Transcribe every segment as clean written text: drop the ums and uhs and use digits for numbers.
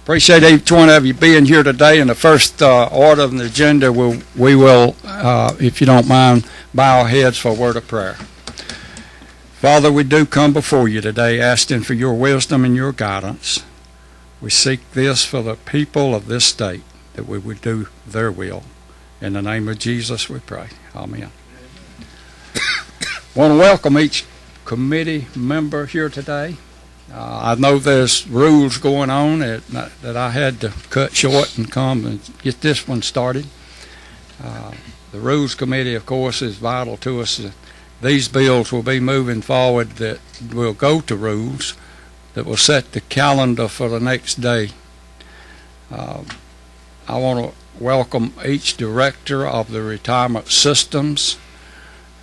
Appreciate each one of you being here today. And the first order of the agenda, we will, if you don't mind, bow our heads for a word of prayer. Father, we do come before you today asking for your wisdom and your guidance. We seek this for the people of this state, that we would do their will. In the name of Jesus we pray. Amen. I want to welcome each committee member here today. I know there's rules going on that I had to cut short and come and get this one started. The Rules Committee, of course, is vital to us. These bills will be moving forward that will go to rules that will set the calendar for the next day. I want to welcome each director of the retirement systems.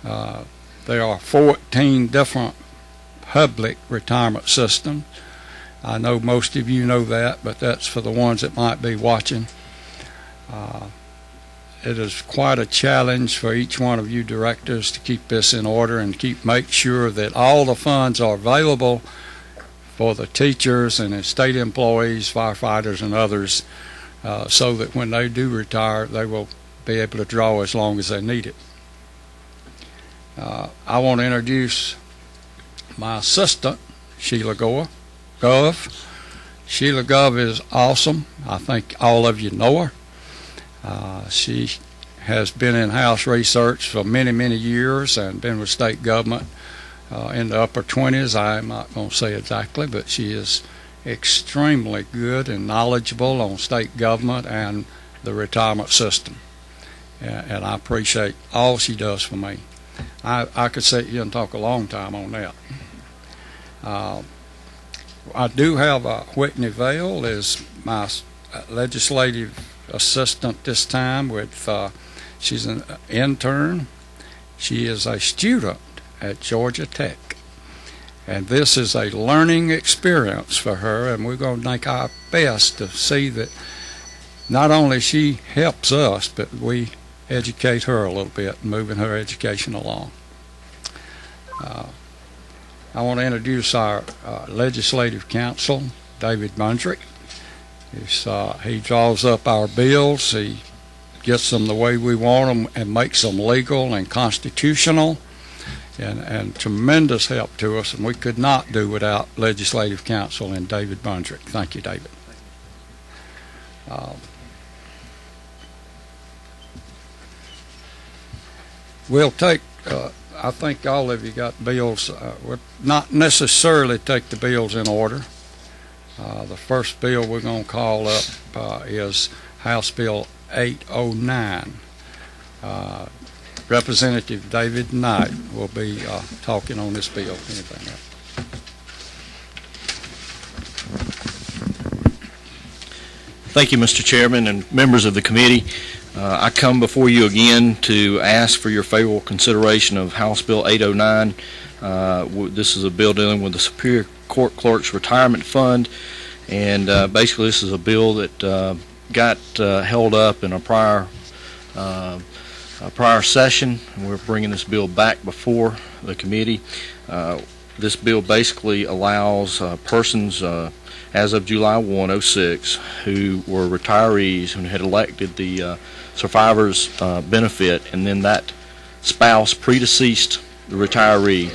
There are 14 different public retirement systems. I know most of you know that, but that's for the ones that might be watching. It is quite a challenge for each one of you directors to keep this in order and make sure that all the funds are available for the teachers and the state employees, firefighters, and others, so that when they do retire, they will be able to draw as long as they need it. I want to introduce my assistant, Sheila Gov. Sheila Gov is awesome. I think all of you know her. She has been in house research for many, many years and been with state government in the upper 20s. I'm not going to say exactly, but she is extremely good and knowledgeable on state government and the retirement system. And I appreciate all she does for me. I could sit here and talk a long time on that. I do have Whitney Vale as my legislative assistant this time. She's an intern. She is a student at Georgia Tech. And this is a learning experience for her, and we're going to make our best to see that not only she helps us, but we educate her a little bit, moving her education along. I want to introduce our legislative counsel, David Bundrick. He draws up our bills. He gets them the way we want them and makes them legal and constitutional, and tremendous help to us, and we could not do without legislative counsel and David Bundrick. Thank you, David. We'll take, I think all of you got bills. We'll not necessarily take the bills in order. The first bill we're going to call up is House Bill 809. Representative David Knight will be talking on this bill. Anything else? Thank you, Mr. Chairman and members of the committee. I come before you again to ask for your favorable consideration of House Bill 809. This is a bill dealing with the Superior Court Clerk's Retirement Fund, and basically this is a bill that got held up in a prior session, and we're bringing this bill back before the committee. This bill basically allows persons as of July 1, 06, who were retirees who had elected the survivor's benefit, and then that spouse predeceased the retiree,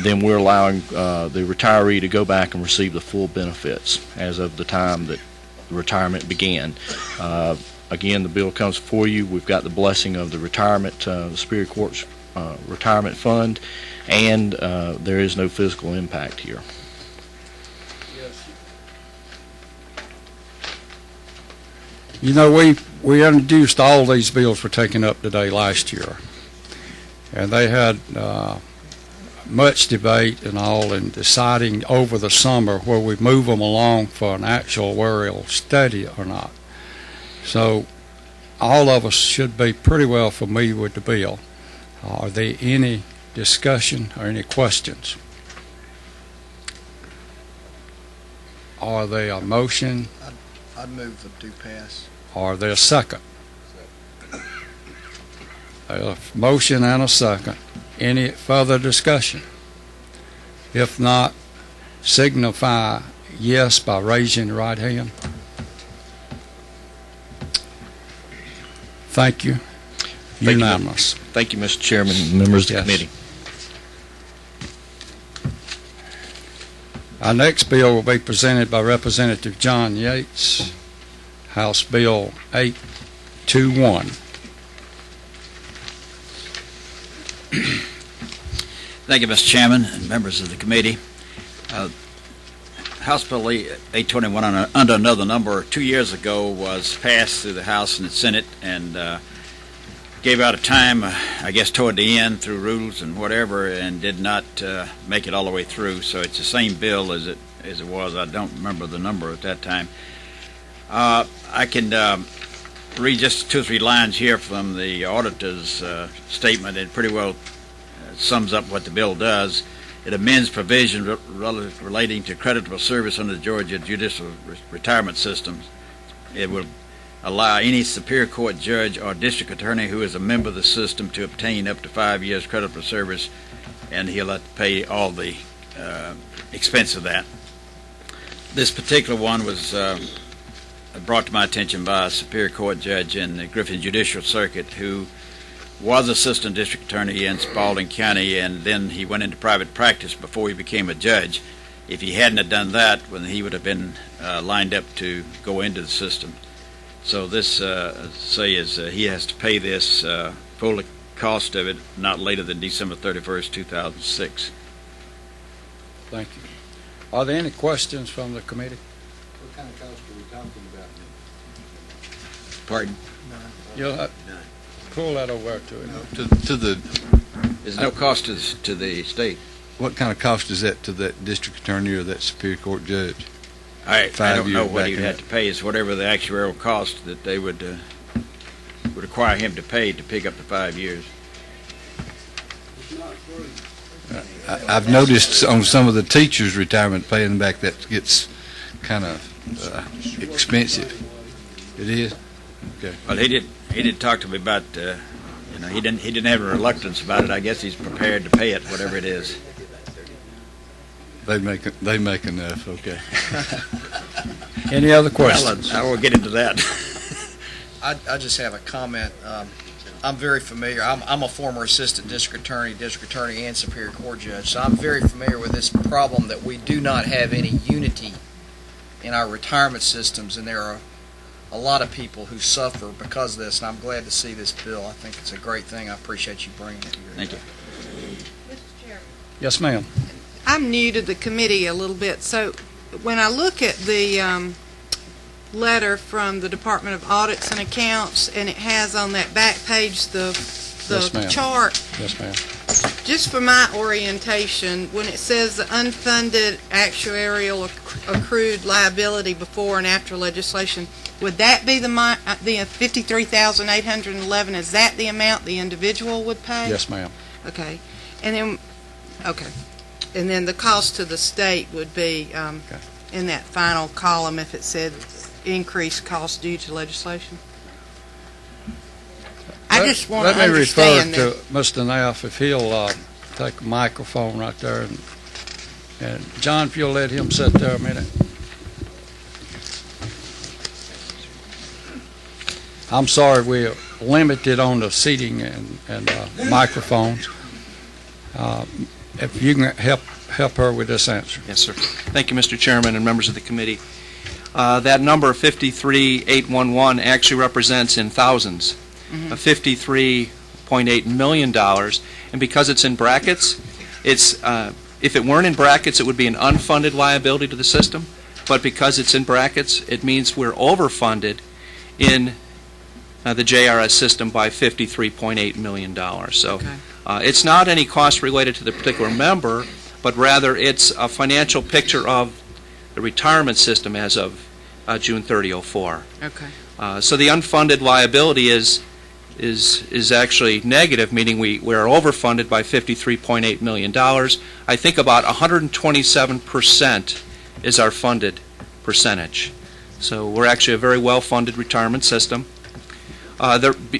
then we're allowing the retiree to go back and receive the full benefits as of the time that the retirement began. Again, the bill comes before you. We've got the blessing of the the Superior Court's Retirement Fund, and there is no physical impact here. You know, we introduced all these bills we're taking up today last year, and they had much debate and all in deciding over the summer where we move them along for an actuarial study or not. So all of us should be pretty well familiar with the bill. Are there any discussion or any questions? Are there a motion? I'd move the do pass. Are there a second? A motion and a second. Any further discussion? If not, signify yes by raising your right hand. Thank you. you. Unanimous. Thank you, Mr. Chairman, and members of the Yes. committee. Our next bill will be presented by Representative John Yates, House Bill 821. Thank you, Mr. Chairman and members of the committee. House Bill 821 under another number 2 years ago was passed through the House and the Senate and gave out a time, I guess toward the end through rules and whatever, and did not make it all the way through. So it's the same bill as it was. I don't remember the number at that time. I can read just 2 or 3 lines here from the auditor's statement. It pretty well sums up what the bill does. It amends provision relating to creditable service under the Georgia Judicial Retirement System. It will allow any Superior Court judge or district attorney who is a member of the system to obtain up to 5 years creditable service, and he'll have to pay all the expense of that. This particular one was brought to my attention by a Superior Court judge in the Griffin Judicial Circuit who was assistant district attorney in Spalding County, and then he went into private practice before he became a judge. If he hadn't have done that, when he would have been lined up to go into the system. So this he has to pay this full cost of it not later than December 31st, 2006. Thank you. Are there any questions from the committee? What kind of cost are we talking about? Pardon? You'll pull that over to him. To the, There's no cost to the state. what kind of cost is that to that district attorney or that Superior Court judge? I 5 don't know years what back he'd in have it. to pay. Is whatever the actuarial cost that they would require him to pay to pick up the 5 years. I've noticed on some of the teachers' retirement paying back that gets kind of expensive. It is? Okay. Well, he did talk to me about he didn't have a reluctance about it. I guess he's prepared to pay it, whatever it is. They make enough, okay. Any other Well, questions? I will get into that. I just have a comment. I'm very familiar. I'm a former assistant district attorney, and Superior Court judge, so I'm very familiar with this problem that we do not have any unity in our retirement systems, and there are a lot of people who suffer because of this, and I'm glad to see this bill. I think it's a great thing. I appreciate you bringing it here. Thank you. Mr. Chairman, Yes, ma'am. I'm new to the committee a little bit, so when I look at the letter from the Department of Audits and Accounts, and it has on that back page the Yes, ma'am. chart, Yes, ma'am. just for my orientation, when it says the unfunded actuarial accrued liability before and after legislation, would that be the $53,811? Is that the amount the individual would pay? Yes, ma'am. Okay, and then the cost to the state would be in that final column if it said increased cost due to legislation. I just want to understand Let me refer that. to Mr. Neff, if he'll take a microphone right there. And John, if you'll let him sit there a minute. I'm sorry, we're limited on the seating and microphones. If you can help her with this answer. Yes, sir. Thank you, Mr. Chairman and members of the committee. That number, 53,811, actually represents in thousands of $53.8 million. And because it's in brackets, if it weren't in brackets, it would be an unfunded liability to the system. But because it's in brackets, it means we're overfunded in the JRS system by $53.8 million. So Okay. it's not any cost related to the particular member, but rather it's a financial picture of the retirement system as of June 30, 04. Okay. So the unfunded liability is actually negative, meaning we're overfunded by $53.8 million. I think about 127% is our funded percentage. So we're actually a very well-funded retirement system.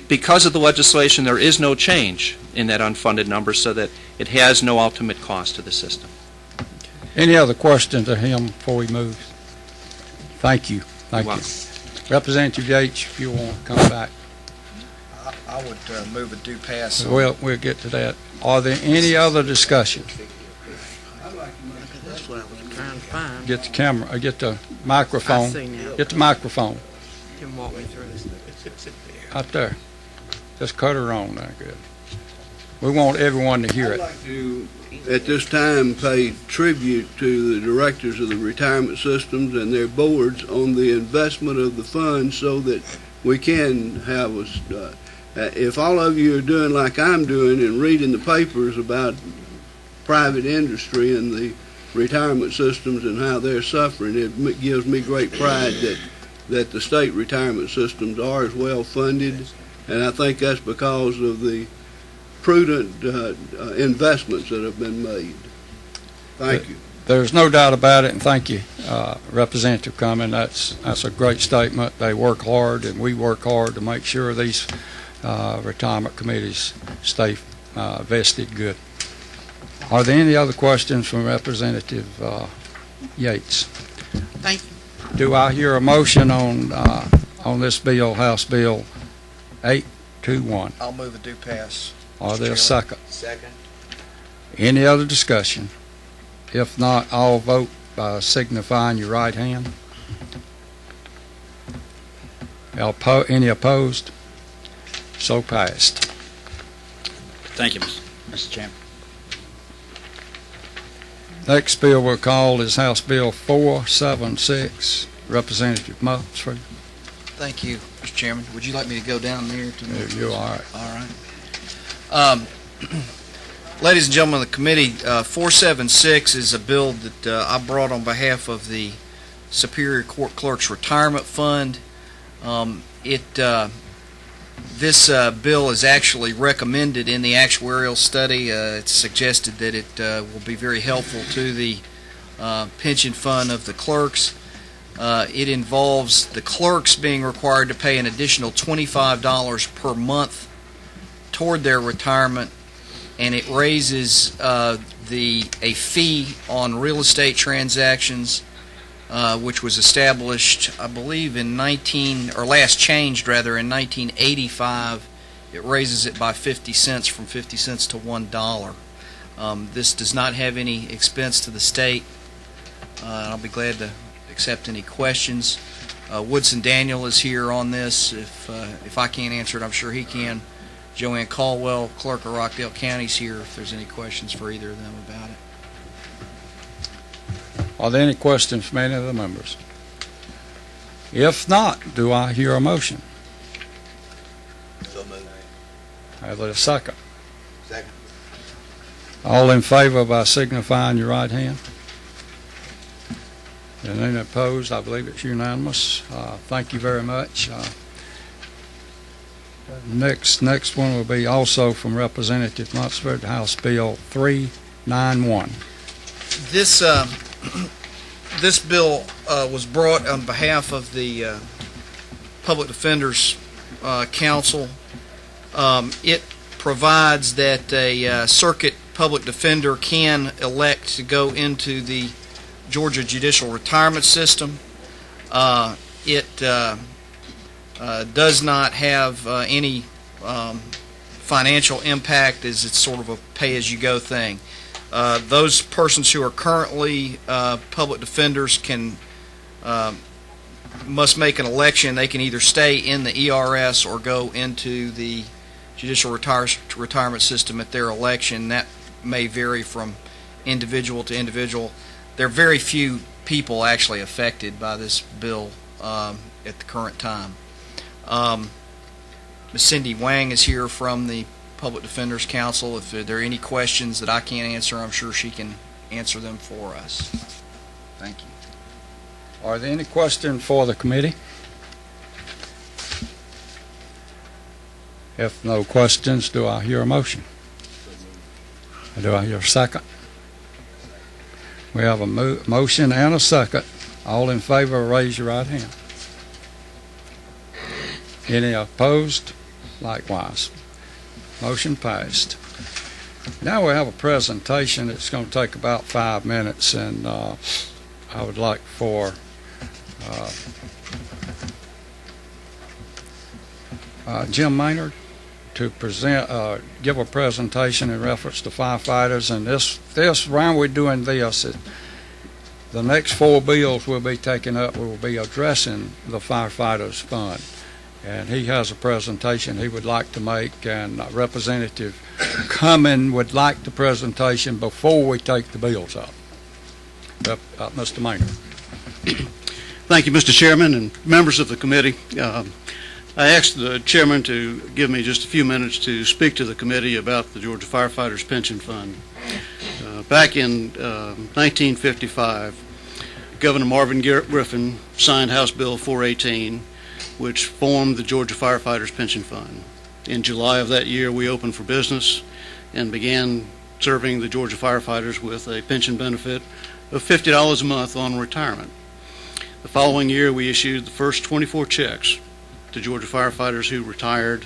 Because of the legislation, there is no change in that unfunded number, so that it has no ultimate cost to the system. Any other questions to him before we move? Thank you. Thank You're you. welcome. Representative Yates, if you want to come back. I would move a due pass. We'll get to that. Are there any other discussion? That's what I was trying to find. Get the camera, get the I microphone. see now. Get the microphone. You can walk me through this. Out there. Just cut her on there, good. We want everyone to hear I'd it. like to, at this time, pay tribute to the directors of the retirement systems and their boards on the investment of the funds so that we can have if all of you are doing like I'm doing and reading the papers about private industry and the retirement systems and how they're suffering, it gives me great pride that the state retirement systems are as well funded, and I think that's because of the prudent investments that have been made. Thank you. There's no doubt about it, and thank you, Representative Cumming. That's a great statement. They work hard, and we work hard to make sure these retirement committees stay vested good. Are there any other questions from Representative Yates? Thank you. Do I hear a motion on this bill, House Bill 821? I'll move a due pass. Are there a Mr. second? Second. Any other discussion? If not, I'll vote by signifying your right hand. Any opposed? So passed. Thank you, Mr. Chairman. Next bill we'll call is House Bill 476. Representative Musford. Thank you, Mr. Chairman. Would you like me to go down there to You're all right. All right. Ladies and gentlemen of the committee, 476 is a bill that I brought on behalf of the Superior Court Clerks Retirement Fund. This bill is actually recommended in the actuarial study. It's suggested that it will be very helpful to the pension fund of the clerks. It involves the clerks being required to pay an additional $25 per month toward their retirement, and it raises a fee on real estate transactions, which was established, I believe, last changed rather in 1985. It raises it by 50 cents, from 50 cents to $1. This does not have any expense to the state. I'll be glad to accept any questions. Woodson Daniel is here on this. If I can't answer it, I'm sure he can. Joanne Caldwell, Clerk of Rockdale County, is here if there's any questions for either of them about it. Are there any questions from any of the members? If not, do I hear a motion? So moved. Have a second. Second. All in favor by signifying your right hand. And any opposed? I believe it's unanimous. Thank you very much. Next one will be also from Representative Musford, House Bill 391. This bill was brought on behalf of the Public Defenders Council. It provides that a circuit public defender can elect to go into the Georgia Judicial Retirement System. It does not have any financial impact, as it's sort of a pay-as-you-go thing. Those persons who are currently public defenders must make an election. They can either stay in the ERS or go into the Judicial Retirement System at their election. That may vary from individual to individual. There are very few people actually affected by this bill at the current time. Ms. Cindy Wang is here from the Public Defenders Council. If there are any questions that I can't answer, I'm sure she can answer them for us. Thank you. Are there any questions for the committee? If no questions, do I hear a motion? Do I hear a second? We have a motion and a second. All in favor, raise your right hand. Any opposed? Likewise. Motion passed. Now we have a presentation. It's going to take about 5 minutes, and I would like for Jim Maynard to present, give a presentation in reference to firefighters. And this round we're doing this, the next 4 bills we'll be taking up will be addressing the firefighters fund. And he has a presentation he would like to make, and Representative Cumming would like the presentation before we take the bills up. Mr. Maynard. Thank you, Mr. Chairman and members of the committee. I asked the chairman to give me just a few minutes to speak to the committee about the Georgia Firefighters Pension Fund. Back in 1955, Governor Marvin Griffin signed House Bill 418, which formed the Georgia Firefighters Pension Fund. In July of that year, we opened for business and began serving the Georgia firefighters with a pension benefit of $50 a month on retirement. The following year, we issued the first 24 checks to Georgia firefighters who retired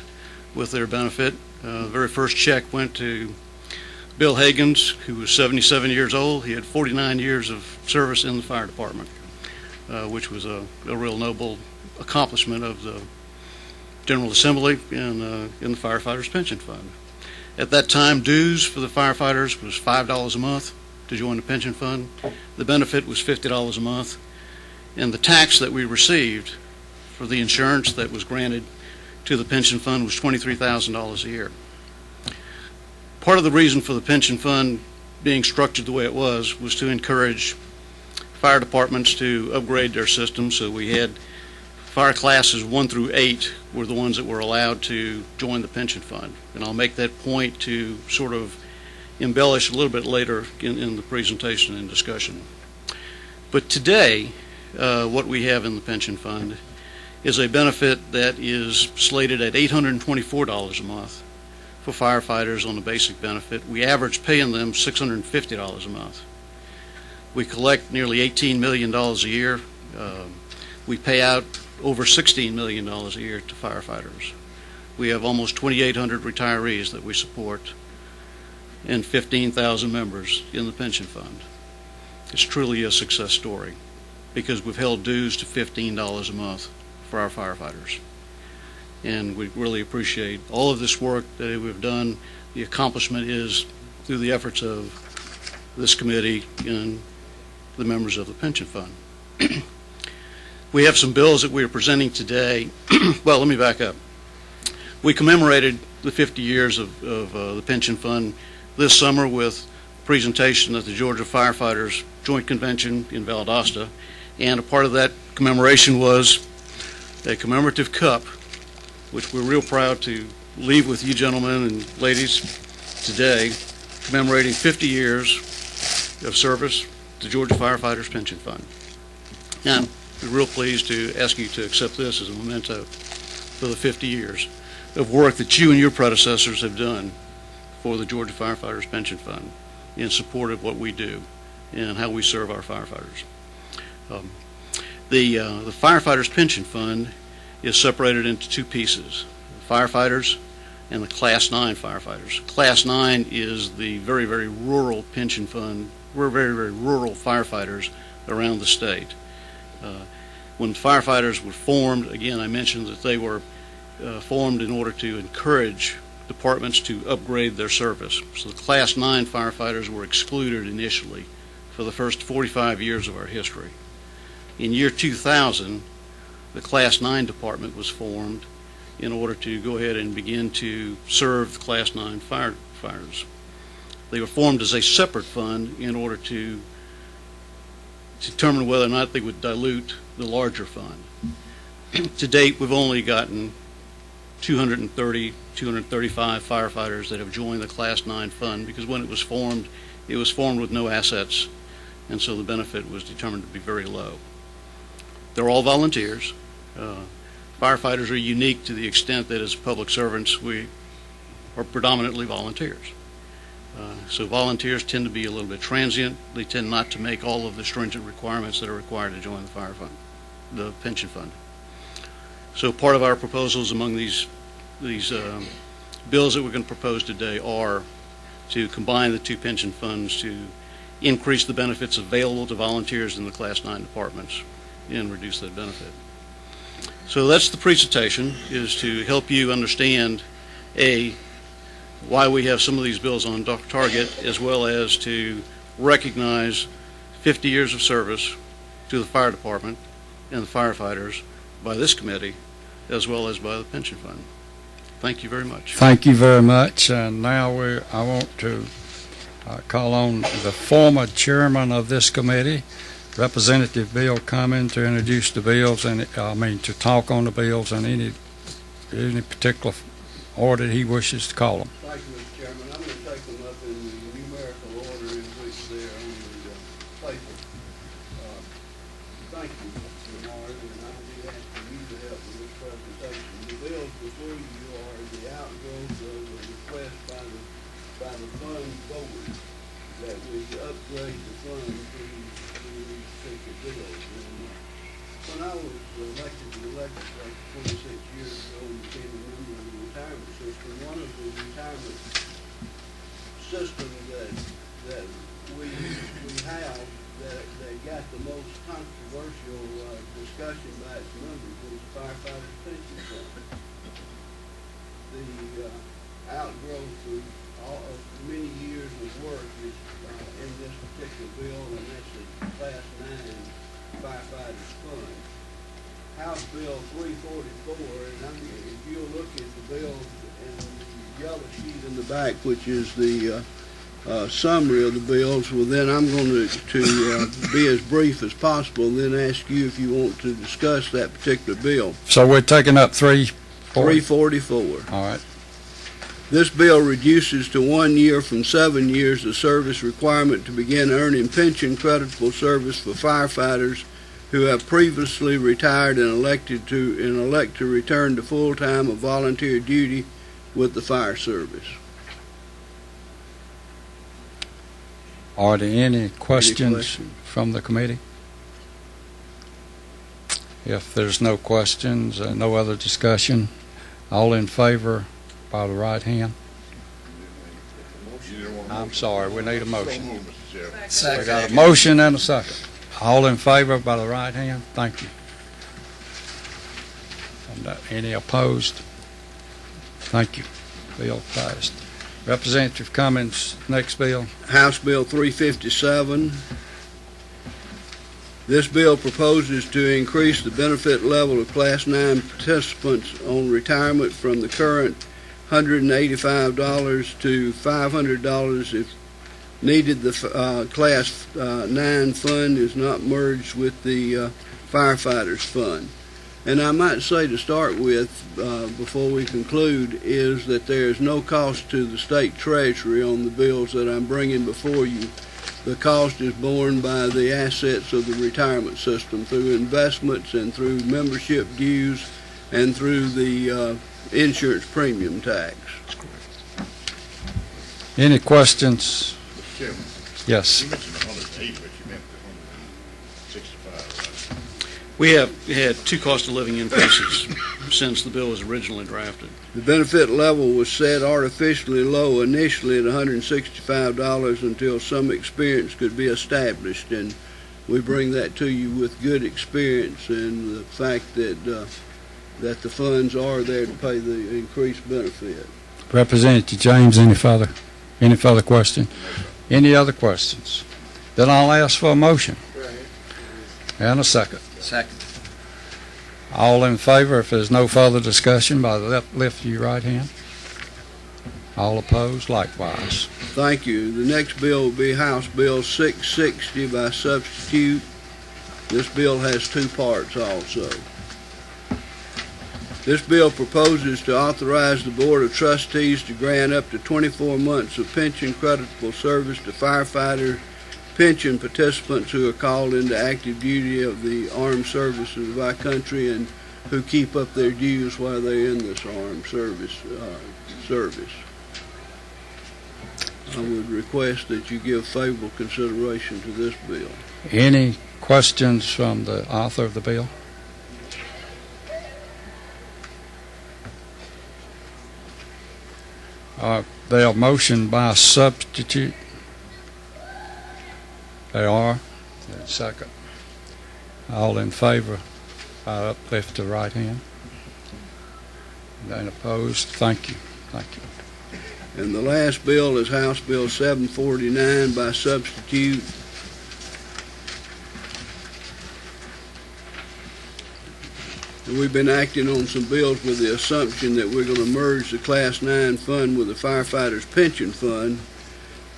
with their benefit. The very first check went to Bill Hagans, who was 77 years old. He had 49 years of service in the fire department, which was a real noble accomplishment of the General Assembly in the Firefighters Pension Fund. At that time, dues for the firefighters was $5 a month to join the pension fund. The benefit was $50 a month. And the tax that we received for the insurance that was granted to the pension fund was $23,000 a year. Part of the reason for the pension fund being structured the way it was to encourage fire departments to upgrade their systems. So we had fire classes 1 through 8 were the ones that were allowed to join the pension fund. And I'll make that point to sort of embellish a little bit later in the presentation and discussion. But today, what we have in the pension fund is a benefit that is slated at $824 a month for firefighters on the basic benefit. We average paying them $650 a month. We collect nearly $18 million a year. We pay out over $16 million a year to firefighters. We have almost 2,800 retirees that we support and 15,000 members in the pension fund. It's truly a success story because we've held dues to $15 a month for our firefighters. And we really appreciate all of this work that we've done. The accomplishment is through the efforts of this committee and the members of the pension fund. We have some bills that we are presenting today. Well, let me back up. We commemorated the 50 years of the pension fund this summer with a presentation at the Georgia Firefighters Joint Convention in Valdosta, and a part of that commemoration was a commemorative cup, which we're real proud to leave with you gentlemen and ladies today, commemorating 50 years of service to Georgia Firefighters Pension Fund. And we're real pleased to ask you to accept this as a memento for the 50 years of work that you and your predecessors have done for the Georgia Firefighters Pension Fund in support of what we do and how we serve our firefighters. The Firefighters Pension Fund is separated into 2 pieces, the firefighters and the Class 9 firefighters. Class 9 is the very, very rural pension fund. We're very, very rural firefighters around the state. When firefighters were formed, again, I mentioned that they were formed in order to encourage departments to upgrade their service. So the Class 9 firefighters were excluded initially for the first 45 years of our history. In year 2000, the Class 9 department was formed in order to go ahead and begin to serve the Class 9 firefighters. They were formed as a separate fund in order to determine whether or not they would dilute the larger fund. To date, we've only gotten 230, 235 firefighters that have joined the Class 9 fund because when it was formed with no assets, and so the benefit was determined to be very low. They're all volunteers. Firefighters are unique to the extent that as public servants we are predominantly volunteers. So volunteers tend to be a little bit transient. They tend not to make all of the stringent requirements that are required to join the fire fund, the pension fund. So part of our proposals among these bills that we're going to propose today are to combine the 2 pension funds to increase the benefits available to volunteers in the Class 9 departments and reduce that benefit. So that's the presentation, is to help you understand why we have some of these bills on target, as well as to recognize 50 years of service to the fire department and the firefighters by this committee, as well as by the pension fund. Thank you very much. Thank you very much. And now I want to call on the former chairman of this committee, Representative Bill Cummins, to introduce the bills and to talk on the bills in any particular order he wishes to call them. Thank you, Mr. Chairman. I'm going to take them up in the numerical order in which they're on the paper. Thank you, Mr. Lamar, and I'll be asking you to help with this presentation. The bills before you are the outgrowth of a request by the fund board that we upgrade the fund to these particular bills. And when I was elected to the legislature 26 years ago and became a member of the retirement system, one of the retirement systems that we have that got the most controversial discussion by its members was the firefighters' pension fund. The outgrowth of many years of work is in this particular bill, and that's the Class 9 firefighters fund. House Bill 344, and if you'll look at the bill and the yellow sheet in the back, which is the summary of the bills, well, then I'm going to be as brief as possible and then ask you if you want to discuss that particular bill. So we're taking up 344. All right. This bill reduces to 1 year from 7 years the service requirement to begin earning pension creditable service for firefighters who have previously retired and elect to return to full-time or volunteer duty with the fire service. Are there any questions from the committee? If there's no questions, no other discussion, all in favor by the right hand? I'm sorry, we need a motion. We got a motion and a second. All in favor by the right hand? Thank you. And any opposed? Thank you. Bill passed. Representative Cummins, next bill. House Bill 357. This bill proposes to increase the benefit level of Class 9 participants on retirement from the current $185 to $500 if needed. The Class 9 fund is not merged with the firefighters fund. And I might say to start with, before we conclude, is that there is no cost to the state treasury on the bills that I'm bringing before you. The cost is borne by the assets of the retirement system through investments and through membership dues and through the insurance premium tax. Any questions? Mr. Chairman, Yes. you mentioned 108, but you meant the 165, right? We have had two cost of living increases since the bill was originally drafted. The benefit level was set artificially low initially at $165 until some experience could be established, and we bring that to you with good experience and the fact that that the funds are there to pay the increased benefit. Representative James, any further question? Any other questions? Then I'll ask for a motion. And a second. Second. All in favor, if there's no further discussion, by the lift of your right hand. All opposed, likewise. Thank you. The next bill will be House Bill 660 by substitute. This bill has two parts also. This bill proposes to authorize the Board of Trustees to grant up to 24 months of pension creditable service to firefighter pension participants who are called into active duty of the armed services of our country and who keep up their dues while they're in this armed service. I would request that you give favorable consideration to this bill. Any questions from the author of the bill? They are motioned by substitute. They are. Second. All in favor, by uplift to right hand. And opposed, thank you. Thank you. And the last bill is House Bill 749 by substitute. And we've been acting on some bills with the assumption that we're going to merge the Class 9 fund with the firefighters' pension fund.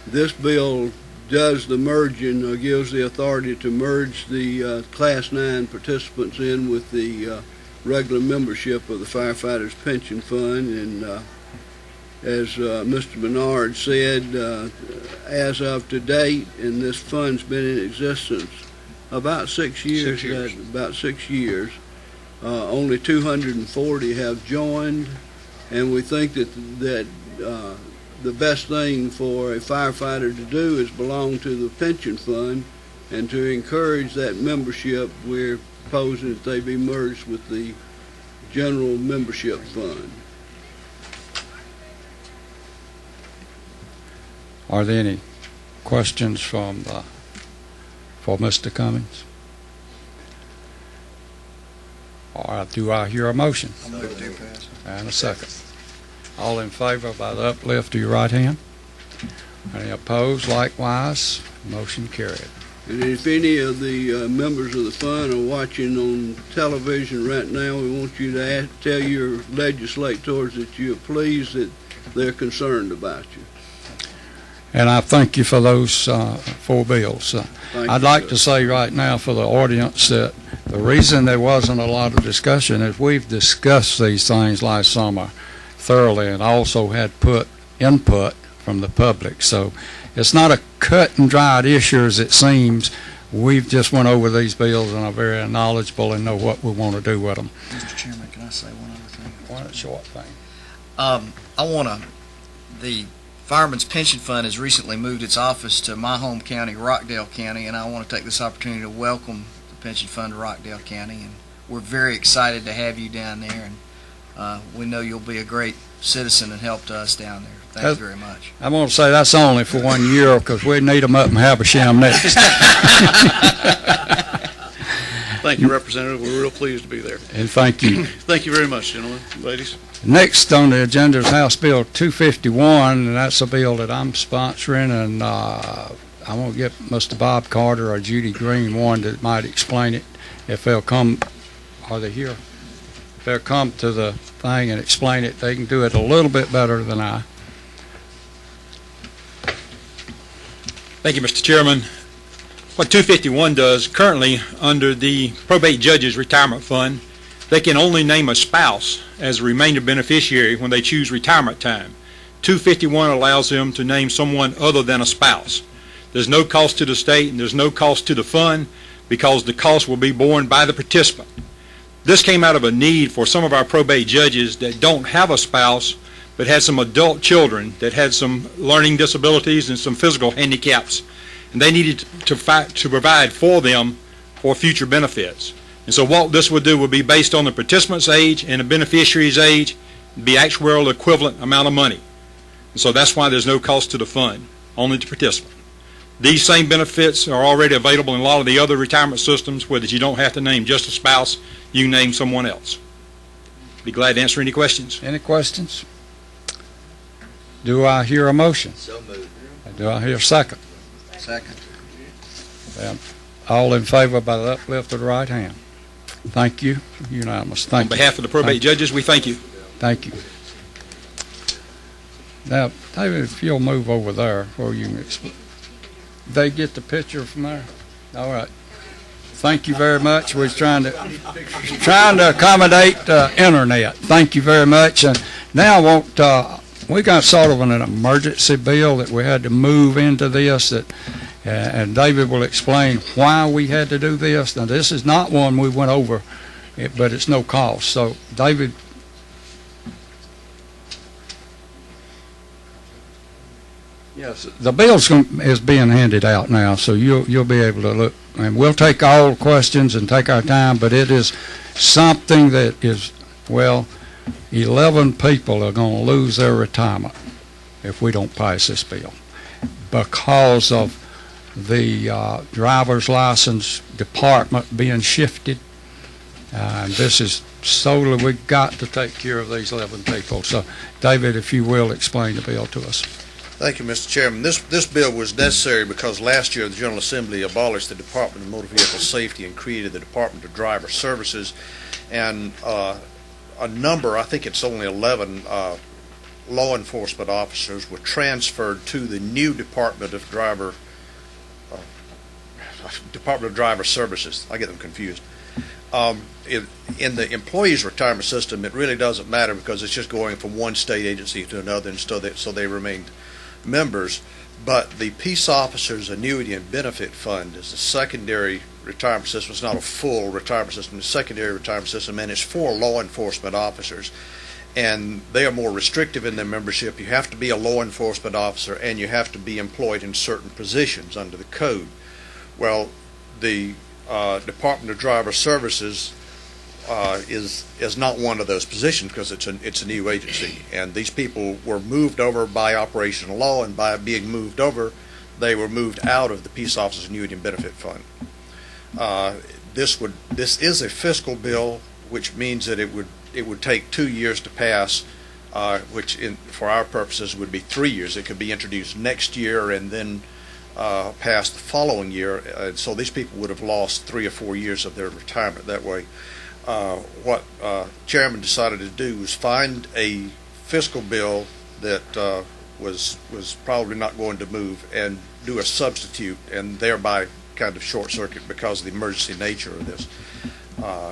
This bill does the merging, or gives the authority to merge the Class 9 participants in with the regular membership of the firefighters' pension fund. And as Mr. Bernard said, as of to date, and this fund's been in existence about 6 years. 6 years. About 6 years. Only 240 have joined, and we think that the best thing for a firefighter to do is belong to the pension fund, and to encourage that membership, we're proposing that they be merged with the general membership fund. Are there any questions for Mr. Cummings? All right, do I hear a motion? And a second. All in favor by the uplift of your right hand? Any opposed? Likewise, motion carried. And if any of the members of the fund are watching on television right now, we want you to tell your legislators that you're pleased that they're concerned about you. And I thank you for those 4 bills. I'd like to say right now for the audience that the reason there wasn't a lot of discussion is we've discussed these things last summer thoroughly and also had input from the public. So it's not a cut and dried issue as it seems. We've just went over these bills and are very knowledgeable and know what we want to do with them. Mr. Chairman, can I say one other thing? One short thing. The Fireman's Pension Fund has recently moved its office to my home county, Rockdale County, and I want to take this opportunity to welcome the pension fund to Rockdale County. And we're very excited to have you down there, and we know you'll be a great citizen and help to us down there. Thanks very much. I want to say that's only for 1 year because we need them up in Habersham next. Thank you, Representative. We're real pleased to be there. And thank you. Thank you very much, gentlemen, ladies. Next on the agenda is House Bill 251, and that's a bill that I'm sponsoring, and I want to get Mr. Bob Carter or Judy Green one that might explain it. If they'll come, are they here? If they'll come to the thing and explain it, they can do it a little bit better than I. Thank you, Mr. Chairman. What 251 does, currently under the probate judge's retirement fund, they can only name a spouse as a remainder beneficiary when they choose retirement time. 251 allows them to name someone other than a spouse. There's no cost to the state and there's no cost to the fund because the cost will be borne by the participant. This came out of a need for some of our probate judges that don't have a spouse but had some adult children that had some learning disabilities and some physical handicaps, and they needed to provide for them for future benefits. And so what this would do would be based on the participant's age and the beneficiary's age, be actuarial equivalent amount of money. And so that's why there's no cost to the fund, only to the participant. These same benefits are already available in a lot of the other retirement systems where that you don't have to name just a spouse, you can name someone else. Be glad to answer any questions. Any questions? Do I hear a motion? So moved. Do I hear a second? Second. All in favor by the uplift of the right hand. Thank you. Unanimous. Thank you. On behalf of the probate judges, we thank you. Thank you. Now, David, if you'll move over there where you can explain. They get the picture from there? All right. Thank you very much. We're trying to accommodate internet. Thank you very much. And now I want we got sort of an emergency bill that we had to move into this, and David will explain why we had to do this. Now, this is not one we went over, but it's no cost. So, David. Yes, the bill is being handed out now, so you'll be able to look, and we'll take all questions and take our time, but it is something that is, well, 11 people are going to lose their retirement if we don't pass this bill because of the driver's license department being shifted And this is solely, we've got to take care of these 11 people. So, David, if you will, explain the bill to us. Thank you, Mr. Chairman. This bill was necessary because last year the General Assembly abolished the Department of Motor Vehicle Safety and created the Department of Driver Services. And a number, I think it's only 11 law enforcement officers were transferred to the new Department of Driver Services. I get them confused. In the employees' retirement system, it really doesn't matter because it's just going from one state agency to another, and so they remain members. But the Peace Officers Annuity and Benefit Fund is a secondary retirement system. It's not a full retirement system. It's a secondary retirement system, and it's for law enforcement officers. And they are more restrictive in their membership. You have to be a law enforcement officer, and you have to be employed in certain positions under the code. Well, the Department of Driver Services is not one of those positions because it's a new agency, and these people were moved over by operational law, and by being moved over, they were moved out of the Peace Officers Annuity and Benefit Fund. This is a fiscal bill, which means that it would take 2 years to pass, which for our purposes would be 3 years. It could be introduced next year and then passed the following year. So these people would have lost 3 or 4 years of their retirement that way. What Chairman decided to do was find a fiscal bill that was probably not going to move and do a substitute, and thereby kind of short circuit because of the emergency nature of this.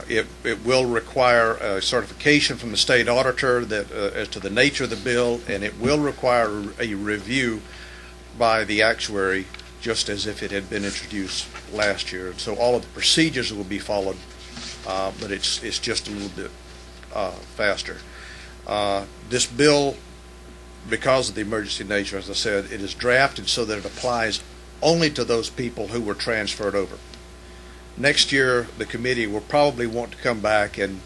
It will require a certification from the state auditor that as to the nature of the bill, and it will require a review by the actuary, just as if it had been introduced last year. So all of the procedures will be followed, but it's just a little bit faster. This bill, because of the emergency nature, as I said, it is drafted so that it applies only to those people who were transferred over. Next year, the committee will probably want to come back and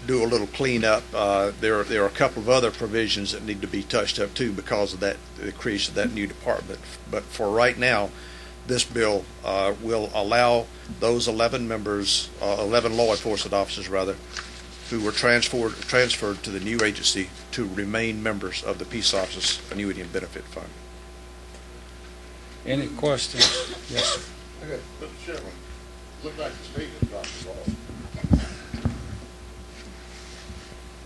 do a little cleanup. There are a couple of other provisions that need to be touched up too because of the creation of that new department. But for right now, this bill will allow those 11 members, 11 law enforcement officers rather, who were transferred to the new agency to remain members of the Peace Officers Annuity and Benefit Fund. Any questions? Yes, sir. Okay, Mr. Chairman, looked like the state has dropped the ball.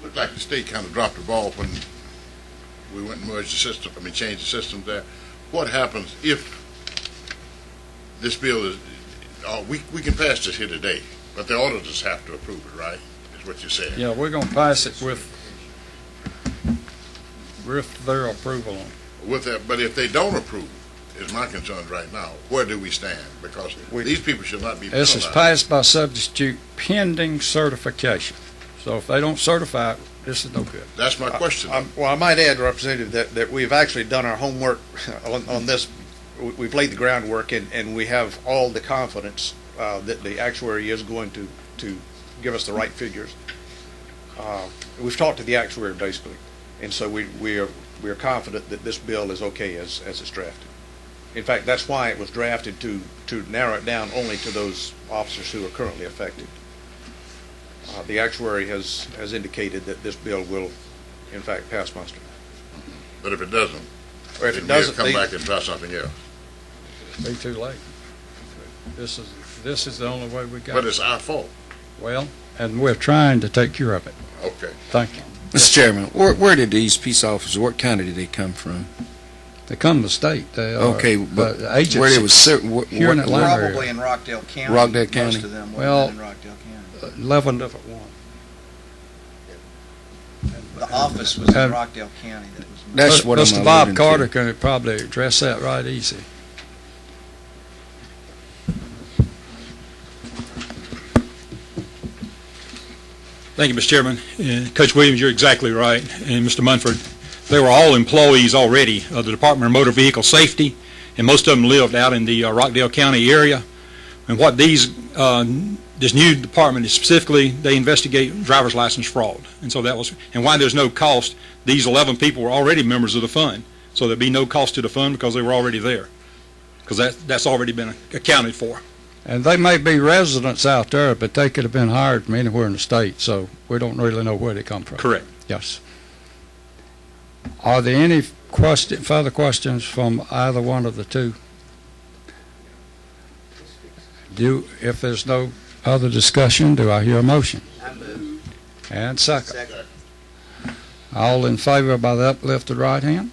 Looked like the state kind of dropped the ball when we went and merged the system, changed the systems there. What happens if this bill is, we can pass this here today, but the auditors have to approve it, right? Is what you're saying? Yeah, we're going to pass it with their approval on it. With that, but if they don't approve, is my concern right now. Where do we stand? Because these people should not be penalized. This is passed by substitute pending certification. So if they don't certify it, this is no good. That's my question. Well, I might add, Representative, that we've actually done our homework on this. We've laid the groundwork, and we have all the confidence that the actuary is going to give us the right figures. We've talked to the actuary, basically, and so we are confident that this bill is okay as it's drafted. In fact, that's why it was drafted to narrow it down only to those officers who are currently affected. The actuary has indicated that this bill will, in fact, pass muster. But if it doesn't, or if it doesn't, come back and try something else. Be too late. This is the only way we got. But it's our fault. Well, and we're trying to take care of it. Okay. Thank you. Mr. Chairman, where did these peace officers, what county did they come from? They come to the state. They are, okay, but agency where they was here in Atlanta probably area. In Rockdale County. Rockdale County. Most of them well, in Rockdale County. 11 different ones. The office was in Rockdale County. That's what Mr. Bob Carter can probably address that right easy. Thank you, Mr. Chairman. Coach Williams, you're exactly right. And Mr. Munford, they were all employees already of the Department of Motor Vehicle Safety, and most of them lived out in the Rockdale County area. And what this new department is specifically, they investigate driver's license fraud. And so that was, and why there's no cost, these 11 people were already members of the fund. So there'd be no cost to the fund because they were already there. Because that's already been accounted for. And they may be residents out there, but they could have been hired from anywhere in the state, so we don't really know where they come from. Correct. Yes. Are there any further questions from either one of the two? If there's no other discussion, do I hear a motion? And second. All in favor by the uplifted right hand?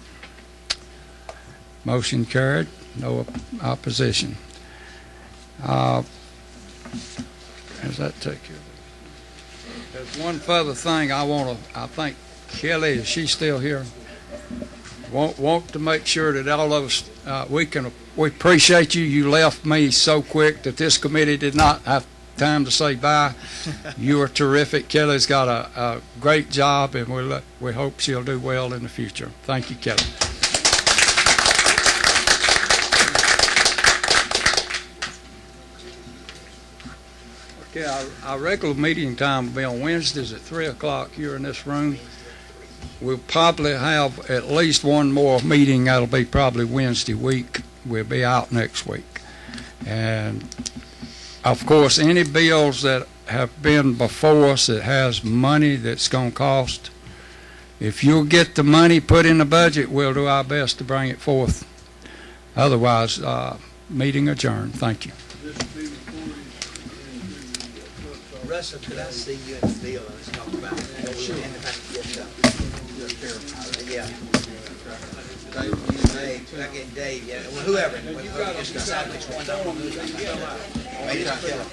Motion carried. No opposition. Does that take care of it? There's one further thing I think Kelly, is she still here? Want to make sure that all of us, we appreciate you. You left me so quick that this committee did not have time to say bye. You are terrific. Kelly's got a great job, and we hope she'll do well in the future. Thank you, Kelly. Okay, our regular meeting time will be on Wednesdays at 3 o'clock here in this room. We'll probably have at least one more meeting. That'll be probably Wednesday week. We'll be out next week. And, of course, any bills that have been before us that has money that's going to cost, if you'll get the money put in the budget, we'll do our best to bring it forth. Otherwise, meeting adjourned. Thank you. Russell, could I see you in the deal and let's talk about it? Sure. And if I can get yeah. Dave, yeah, well, whoever. Just decide which one. Maybe not Kelly.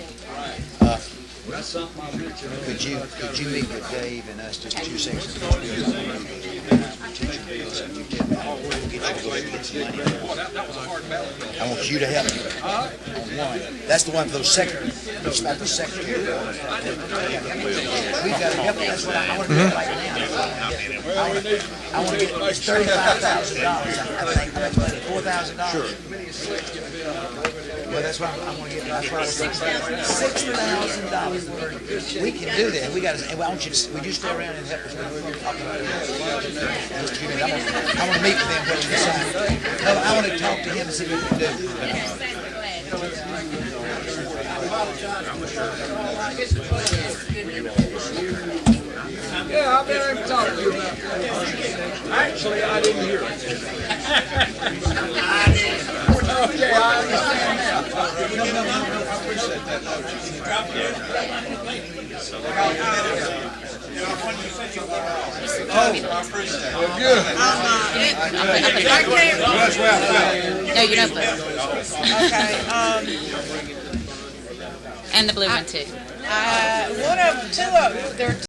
Could you meet with Dave and us just 2 seconds? I want you to help me on one. That's the one for those secretary. It's about the secretary. We've got to help. That's what I want to do right now. I want to get $35,000. I think that's money. $4,000. Sure. Well, that's what I want to get. That's what I was $6,000. We can do that. We got to. I want you to. Would you stay around and help us with what you're talking about? I want to meet with them. What you decide. No, I want to talk to him and see what we can do. Yeah, I've been able to talk to you about that. Actually, I didn't hear it. Okay, I understand now. I appreciate that. Oh, good. No, you don't blue. Okay. And the blue one too. Two of them. There are